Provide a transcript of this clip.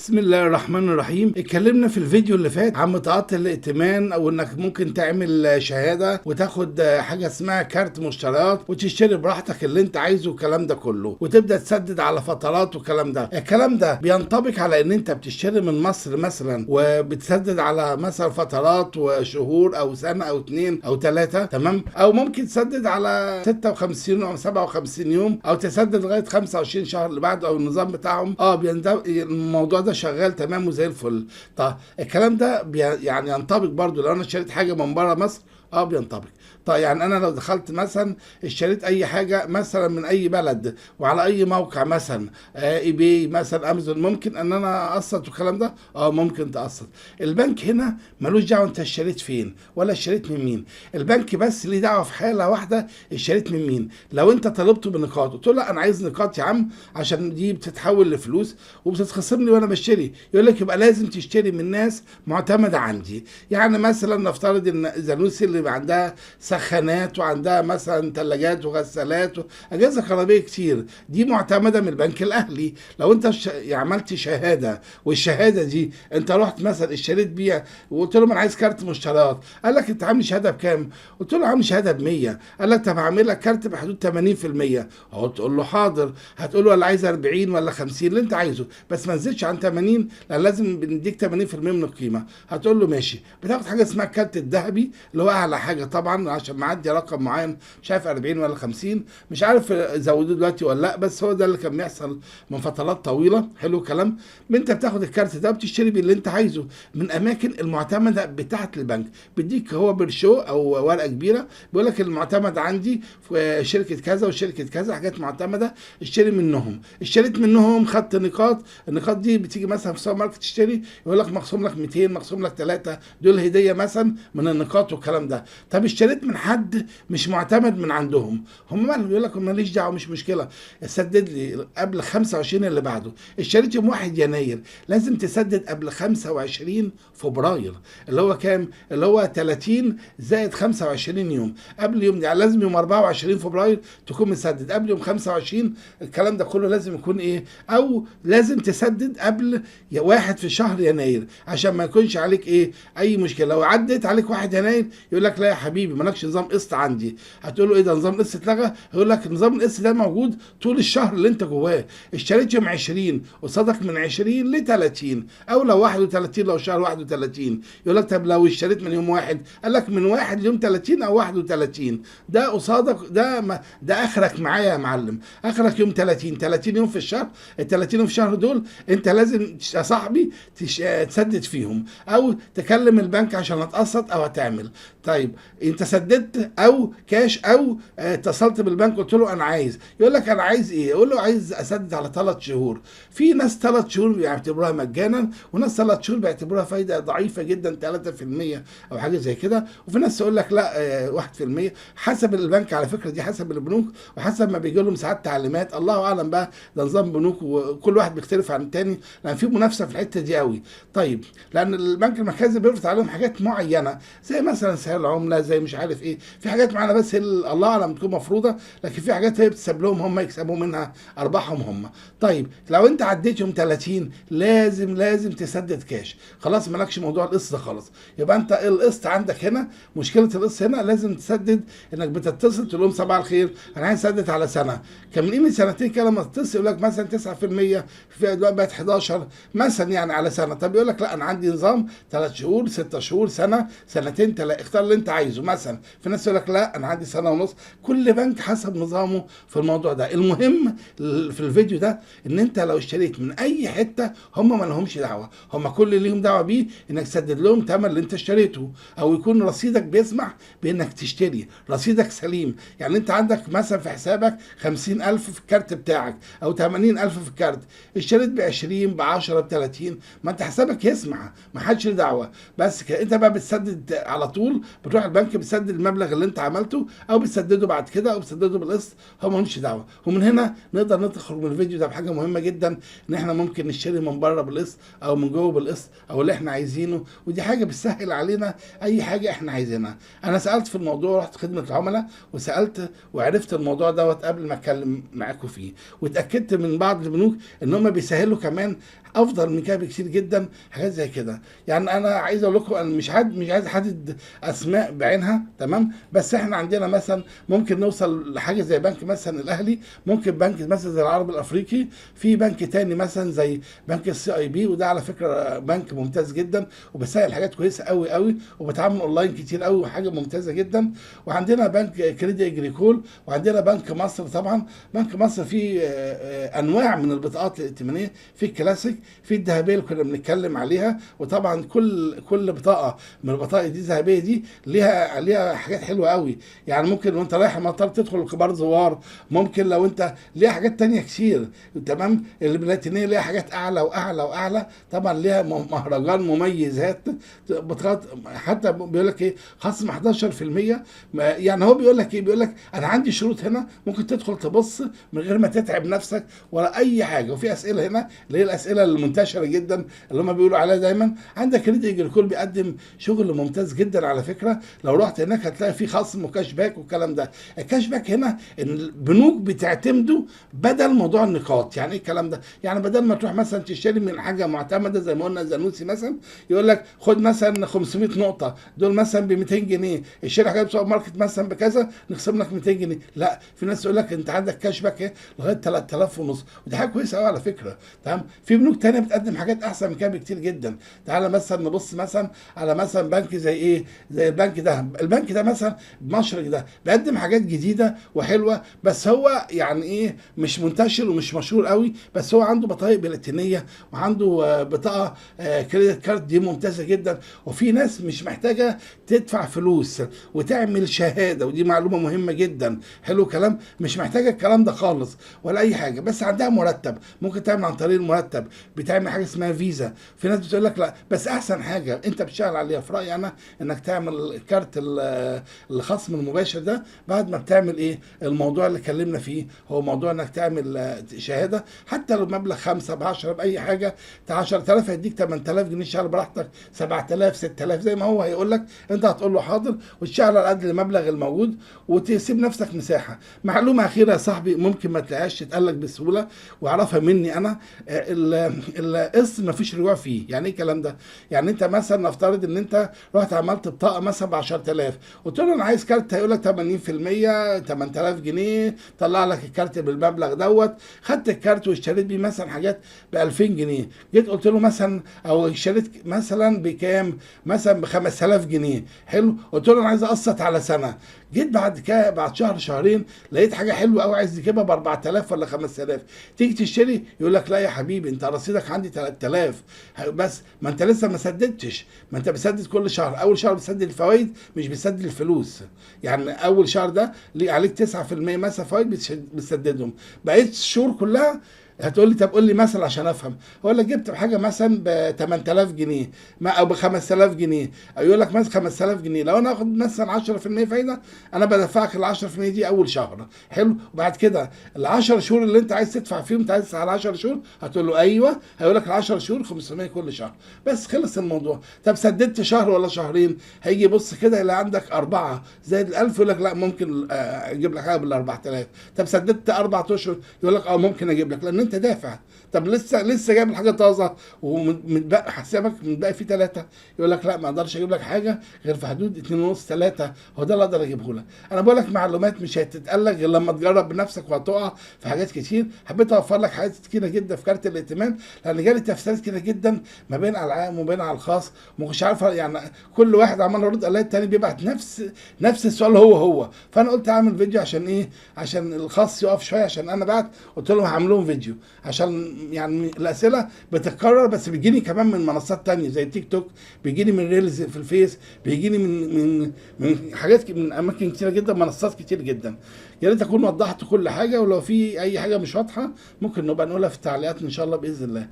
بسم الله الرحمن الرحيم. اتكلمنا في الفيديو اللي فات عن بطاقات الائتمان او انك ممكن تعمل شهادة وتاخد حاجة اسمها كارت مشتريات وتشتري براحتك اللي انت عايزه والكلام ده كله وتبدأ تسدد على فترات والكلام ده. الكلام ده بينطبق على ان انت بتشتري من مصر مثلا وبتسدد على مثلا فترات وشهور او سنة او 2 او 3، تمام؟ او ممكن تسدد على 56 او 57 يوم او تسدد لغاية 25 شهر اللي بعده، او النظام بتاعهم الموضوع ده شغال تمام وزي الفل. طيب الكلام ده يعني ينطبق برضو لو انا اشتريت حاجه من بره مصر، بينطبق. طيب يعني انا لو دخلت مثلا اشتريت اي حاجه مثلا من اي بلد وعلى اي موقع مثلا اي بي مثلا امازون، ممكن ان انا اقسط والكلام ده؟ ممكن تقسط. البنك هنا ملوش دعوه انت اشتريت فين ولا اشتريت من مين. البنك بس ليه دعوه في حاله واحده، اشتريت من مين. لو انت طلبته بنقاط قلت له لا انا عايز نقاط يا عم عشان دي بتتحول لفلوس وبتتخصم لي وانا بشتري، يقول لك يبقى لازم تشتري من ناس معتمده عندي. يعني مثلا نفترض ان زانوسي اللي عندها سخانات وعندها مثلا ثلاجات وغسالات واجهزه كهربائيه كتير، دي معتمده من البنك الاهلي. لو انت عملت شهاده والشهاده دي انت رحت مثلا اشتريت بيها وقلت له انا عايز كارت مشتريات، قال لك انت عامل شهاده بكام؟ قلت له عامل شهاده ب 100. قال لك طب هعمل لك كارت بحدود 80%. تقول له حاضر. هتقول له ولا عايز 40 ولا 50 اللي انت عايزه، بس ما تزيدش عن 80 لان لازم بنديك 80% من القيمه. هتقول له ماشي. بتاخد حاجه اسمها الكارت الذهبي اللي هو اعلى حاجه طبعا عشان معدي رقم معين، مش عارف 40 ولا 50، مش عارف زودوه دلوقتي ولا لا، بس هو ده اللي كان بيحصل من فترات طويله. حلو الكلام. انت بتاخد الكارت ده وبتشتري بيه اللي انت عايزه من اماكن المعتمده بتاعه البنك. بيديك هو برشو او ورقه كبيره بيقول لك المعتمد عندي في شركه كذا وشركه كذا، حاجات معتمده اشتري منهم. اشتريت منهم خدت نقاط، النقاط دي بتيجي مثلا في السوبر ماركت تشتري يقول لك مخصوم لك 200، مخصوم لك 3، دول هديه مثلا من النقاط والكلام ده. طب اشتريت من حد مش معتمد من عندهم، هم مالهم؟ يقول لك ماليش دعوه مش مشكله، سدد لي قبل 25 اللي بعده. اشتريت يوم 1 يناير لازم تسدد قبل 25 فبراير اللي هو كام؟ اللي هو 30 زائد 25 يوم قبل يوم، يعني لازم يوم 24 فبراير تكون مسدد. قبل يوم 25 الكلام ده كله لازم يكون ايه؟ او لازم تسدد قبل 1 في شهر يناير عشان ما يكونش عليك ايه؟ اي مشكله. لو عدت عليك 1 يناير يقول لك لا يا حبيبي مالكش نظام قسط عندي. هتقول له ايه ده نظام القسط اتلغى؟ يقول لك نظام القسط ده موجود طول الشهر اللي انت جواه. اشتريت يوم 20 قصادك من 20 ل 30، او لو 31 لو شهر 31. يقول لك طب لو اشتريت من يوم 1، قال لك من 1 ليوم 30 او 31، ده قصادك ده اخرك معايا يا معلم. اخرك يوم 30 يوم في الشهر. ال 30 يوم في الشهر دول انت لازم يا صاحبي تسدد فيهم او تكلم البنك عشان هتقسط او هتعمل. طيب انت سددت او كاش او اتصلت بالبنك قلت له انا عايز، يقول لك انا عايز ايه؟ يقول له عايز اسدد على 3 شهور. في ناس 3 شهور بيعتبروها مجانا وناس 3 شهور بيعتبروها فايده ضعيفه جدا 3% او حاجه زي كده، وفي ناس تقول لك لا 1%. حسب البنك على فكره، دي حسب البنوك وحسب ما بيجي لهم ساعات تعليمات، الله اعلم بقى ده نظام بنوك وكل واحد بيختلف عن التاني لان في منافسه في الحته دي قوي. طيب لان البنك المركزي بيفرض عليهم حاجات معينه زي مثلا سعر العمله زي مش عارف ايه، في حاجات معينه بس الله اعلم تكون مفروضه، لكن في حاجات هي بتساب لهم هم يكسبوا منها ارباحهم هم. طيب لو انت عديت يوم 30 لازم تسدد كاش، خلاص مالكش موضوع القسط ده خلاص. يبقى انت القسط عندك هنا، مشكله القسط هنا لازم تسدد انك بتتصل تقول لهم صباح الخير انا عايز اسدد على سنه. كان من قيمه سنتين كده لما تتصل يقول لك مثلا 9%، في دلوقتي بقت 11 مثلا يعني على سنه. طب يقول لك لا انا عندي نظام 3 شهور 6 شهور سنه سنتين اختار اللي انت عايزه مثلا. في ناس يقول لك لا انا عندي سنه ونص، كل بنك حسب نظامه في الموضوع ده. المهم في الفيديو ده ان انت لو اشتريت من اي حته هم ما لهمش دعوه، هم كل اللي ليهم دعوه بيه انك تسدد لهم ثمن اللي انت اشتريته، او يكون رصيدك بيسمح بانك تشتري، رصيدك سليم. يعني انت عندك مثلا في حسابك 50,000 في الكارت بتاعك او 80,000 في الكارت، اشتريت ب 20 ب 10 ب 30، ما انت حسابك يسمح، ما حدش له دعوه. بس كده انت بقى بتسدد على طول، بتروح البنك بتسدد المبلغ اللي انت عملته او بتسدده بعد كده او بتسدده بالقسط، هم مالهمش دعوه. ومن هنا نقدر نخرج من الفيديو ده بحاجه مهمه جدا، ان احنا ممكن نشتري من بره بالقسط او من جوه بالقسط او اللي احنا عايزينه، ودي حاجه بتسهل علينا اي حاجه احنا عايزينها. انا سالت في الموضوع، رحت خدمه العملاء وسالت وعرفت الموضوع دوت قبل ما اتكلم معاكم فيه، واتاكدت من بعض البنوك ان هم بيسهلوا كمان افضل من كده بكتير جدا، حاجات زي كده. يعني انا عايز اقول لكم، انا مش عايز احدد اسماء بعينها، تمام، بس احنا عندنا مثلا ممكن نوصل لحاجه زي بنك مثلا الاهلي، ممكن بنك مثلا زي العربي الافريقي، في بنك تاني مثلا زي بنك CIB، وده على فكره بنك ممتاز جدا وبيسهل حاجات كويسه قوي قوي، وبتعامل اونلاين كتير قوي، وحاجه ممتازه جدا. وعندنا بنك كريدي اجريكول، وعندنا بنك مصر. طبعا بنك مصر فيه انواع من البطاقات الائتمانيه، في الكلاسيك، في الذهبيه اللي كنا بنتكلم عليها. وطبعا كل بطاقه من البطاقه دي الذهبيه دي ليها حاجات حلوه قوي. يعني ممكن وانت رايح المطار تدخل كبار زوار، ممكن لو انت ليها حاجات تانية كتير، تمام. البلاتينيه ليها حاجات اعلى واعلى واعلى، طبعا ليها مهرجان مميزات بطاقات، حتى بيقول لك ايه، خصم 11%. يعني هو بيقول لك ايه، بيقول لك انا عندي شروط هنا، ممكن تدخل تبص من غير ما تتعب نفسك ولا اي حاجه. وفي اسئله هنا اللي هي الاسئله المنتشره جدا اللي هم بيقولوا عليها دايما. عندك كريدي اجريكول بيقدم شغل ممتاز جدا على فكره، لو رحت هناك هتلاقي في خصم وكاش باك والكلام ده. الكاش باك هنا ان البنوك بتعتمده بدل موضوع النقاط. يعني ايه الكلام ده؟ يعني بدل ما تروح مثلا تشتري من حاجه معتمده زي ما قلنا زانوسي مثلا، يقول لك خد مثلا 500 نقطه دول مثلا ب 200 جنيه، اشتري حاجه في سوبر ماركت مثلا بكذا نخصم لك 200 جنيه. لا، في ناس يقول لك انت عندك كاش باك ايه لغايه 3000 ونص، ودي حاجه كويسه قوي على فكره، تمام. في بنوك تانية بتقدم حاجات احسن من كده بكتير جدا. تعالى مثلا نبص مثلا على مثلا بنك زي ايه، زي البنك ده مثلا مشرق ده بيقدم حاجات جديده وحلوه، بس هو يعني ايه مش منتشر ومش مشهور قوي، بس هو عنده بطايق بلاتينيه، وعنده بطاقه كريدت كارد دي ممتازه جدا. وفي ناس مش محتاجه تدفع فلوس وتعمل شهاده، ودي معلومه مهمه جدا. حلو كلام، مش محتاجه الكلام ده خالص ولا اي حاجه، بس عندها مرتب، ممكن تعمل عن طريق المرتب، بتعمل حاجه اسمها فيزا. في ناس بتقول لك لا، بس احسن حاجه انت بتشتغل عليها في رايي انا انك تعمل كارت الخصم المباشر ده بعد ما بتعمل ايه الموضوع اللي اتكلمنا فيه، هو موضوع انك تعمل شهاده، حتى لو مبلغ 5 ب 10 باي حاجه. 10000 هيديك 8000 جنيه شهر براحتك، 7000 6000 زي ما هو هيقول لك، انت هتقول له حاضر وتشتغل على قد المبلغ الموجود وتسيب نفسك مساحه. معلومه اخيره يا صاحبي ممكن ما تلاقيهاش تتقال لك بسهوله واعرفها مني انا، القسط ما فيش رجوع فيه. يعني ايه الكلام ده؟ يعني انت مثلا نفترض ان انت رحت عملت بطاقه مثلا ب 10000، قلت له انا عايز كارت، هيقول لك 80% 8000 جنيه، طلع لك الكارت بالمبلغ دوت. خدت الكارت واشتريت بيه مثلا حاجات ب 2000 جنيه، جيت قلت له مثلا، او اشتريت مثلا بكام، مثلا ب 5000 جنيه، حلو، قلت له انا عايز اقسط على سنه. جيت بعد كده بعد شهر شهرين لقيت حاجه حلوه قوي عايز تجيبها ب 4000 ولا 5000، تيجي تشتري يقول لك لا يا حبيبي انت رصيدك عندي 3000 بس، ما انت لسه ما سددتش، ما انت بتسدد كل شهر، اول شهر بتسدد الفوائد مش بتسدد الفلوس. يعني اول شهر ده ليه عليك 9% مثلا فوائد بتسددهم، بقيت الشهور كلها. هتقول لي طب قول لي مثلا عشان افهم، اقول لك جبت حاجه مثلا ب 8000 جنيه او ب 5000 جنيه، او يقول لك مثلا 5000 جنيه، لو انا اخد مثلا 10% فايده، انا بدفعك ال 10% دي اول شهر، حلو. وبعد كده ال 10 شهور اللي انت عايز تدفع فيهم، انت عايز على 10 شهور، هتقول له ايوه، هيقول لك ال 10 شهور 500 كل شهر، بس خلص الموضوع. طب سددت شهر ولا شهرين، هيجي يبص كده يلاقي عندك 4 زائد ال 1000، يقول لك لا ممكن اجيب لك حاجه بال 4000. طب سددت 4 اشهر، يقول لك اه ممكن اجيب لك، لان انت دافع. طب لسه جايب الحاجه طازه ومتبقى حسابك متبقى فيه 3، يقول لك لا ما اقدرش اجيب لك حاجه غير في حدود 2 ونص 3، هو ده اللي اقدر اجيبه لك. انا بقول لك معلومات مش هتتقال لك غير لما تجرب بنفسك وهتقع في حاجات كتير. حبيت اوفر لك حاجات كتيره جدا في كارت الائتمان، لان جالي تفسيرات كتيره جدا ما بين على العام وبين على الخاص، مش عارف يعني كل واحد عمال يرد عليا التاني بيبعت نفس السؤال هو. فانا قلت اعمل فيديو عشان ايه، عشان الخاص يقف شويه، عشان انا بعت قلت لهم هعمل لهم فيديو، عشان يعني الاسئله بتتكرر، بس بيجيني كمان من منصات تانية زي تيك توك، بيجيني من ريلز في الفيس، بيجيني من حاجات من اماكن كتيره جدا، منصات كتير جدا. يا ريت اكون وضحت كل حاجه، ولو في اي حاجه مش واضحه ممكن نبقى نقولها في التعليقات ان شاء الله باذن الله.